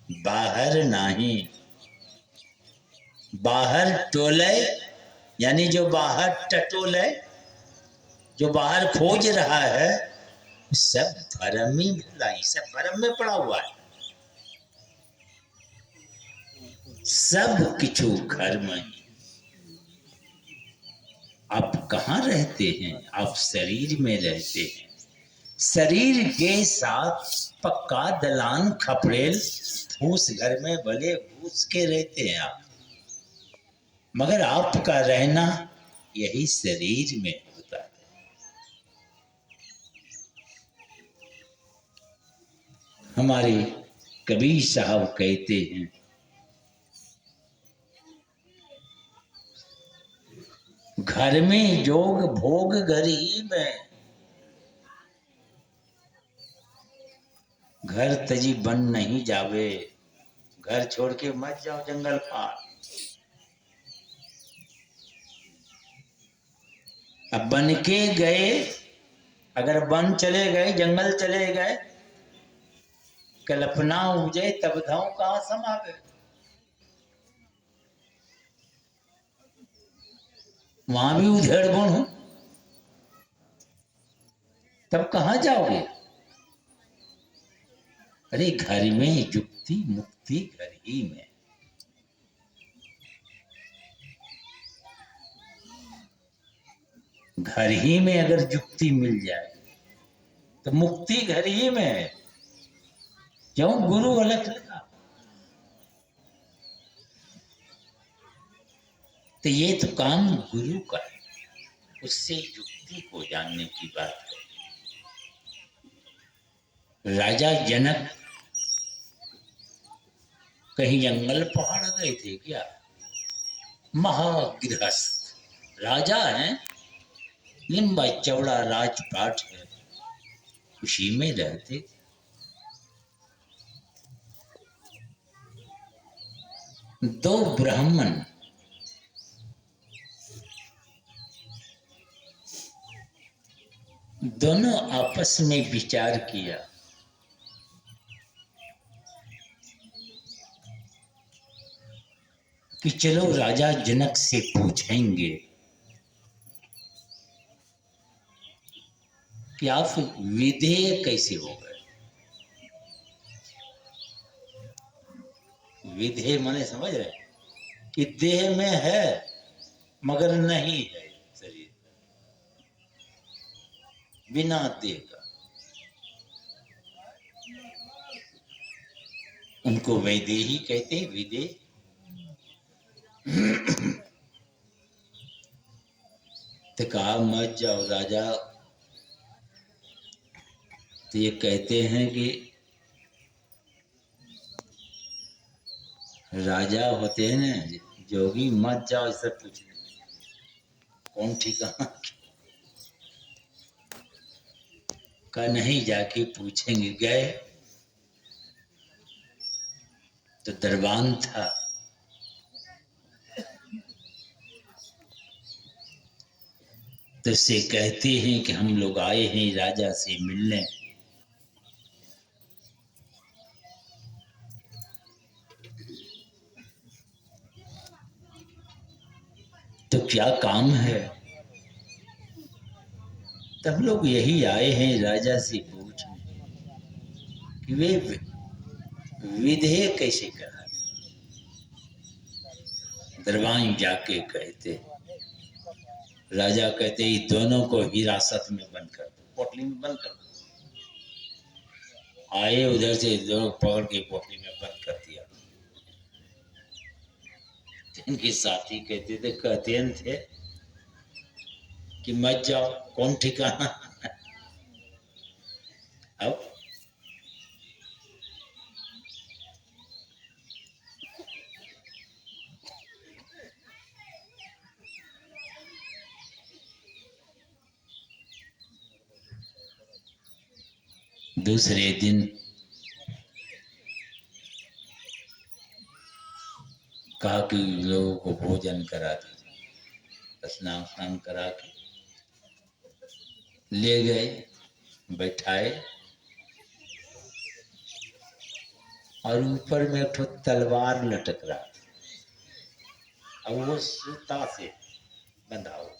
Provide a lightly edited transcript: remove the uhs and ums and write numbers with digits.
बाहर नहीं। बाहर टोले यानी जो बाहर टटोले, जो बाहर खोज रहा है, सब भरम ही भलाई, सब भरम में पड़ा हुआ है। सब किछु घर में। आप कहाँ रहते हैं? आप शरीर में रहते हैं। शरीर के साथ पक्का दलान खपड़ेल फूस घर में भले घुस के रहते हैं आप, मगर आपका रहना यही शरीर में होता है। हमारे कबीर साहब कहते हैं, घर में जोग भोग घर ही में। घर तजी बन नहीं जावे, घर छोड़ के मत जाओ जंगल पार। अब बन के गए, अगर वन चले गए, जंगल चले गए, कल्पना उजे तब धाओ कहाँ समावे। वहां भी उधेड़ गुण हो, तब कहाँ जाओगे? अरे घर में युक्ति मुक्ति घर ही में। घर ही में अगर युक्ति मिल जाए तो मुक्ति घर ही में है। क्यों? गुरु अलग लगा। तो ये तो काम गुरु का है, उससे युक्ति को जानने की बात है। राजा जनक कहीं जंगल पहाड़ गए थे क्या? महागृहस्थ राजा हैं, लंबा चौड़ा राजपाट है, खुशी में रहते। दो ब्राह्मण दोनों आपस में विचार किया कि चलो राजा जनक से पूछेंगे कि आप विधेय कैसे हो गए। विधेय माने समझ रहे कि देह में है मगर नहीं है शरीर, बिना देह का। उनको वैदेही कहते हैं, विदेह। तो कहा मत जाओ राजा। तो ये कहते हैं कि राजा होते हैं ना जोगी, मत जाओ ऐसा कुछ नहीं। कौन ठिकाना का नहीं, जाके पूछेंगे। गए तो दरबान था, तो से कहते हैं कि हम लोग आए हैं राजा से मिलने। तो क्या काम है? तो हम लोग यही आए हैं राजा से पूछने कि वे विधेय कैसे करा। दरबान जाके कहते, राजा कहते ही दोनों को हिरासत में बंद कर दो, पोटली में बंद कर दो। आए उधर से दोनों पकड़ के पोटली में बंद कर दिया। इनके साथी कहते थे कि मत जाओ, कौन ठिकाना। अब दूसरे दिन कहा कि लोगों को भोजन करा दीजिए। स्नान करा के ले गए, बैठाए और ऊपर में एक ठो तलवार लटक रहा था और वो सूता से बंधा हुआ।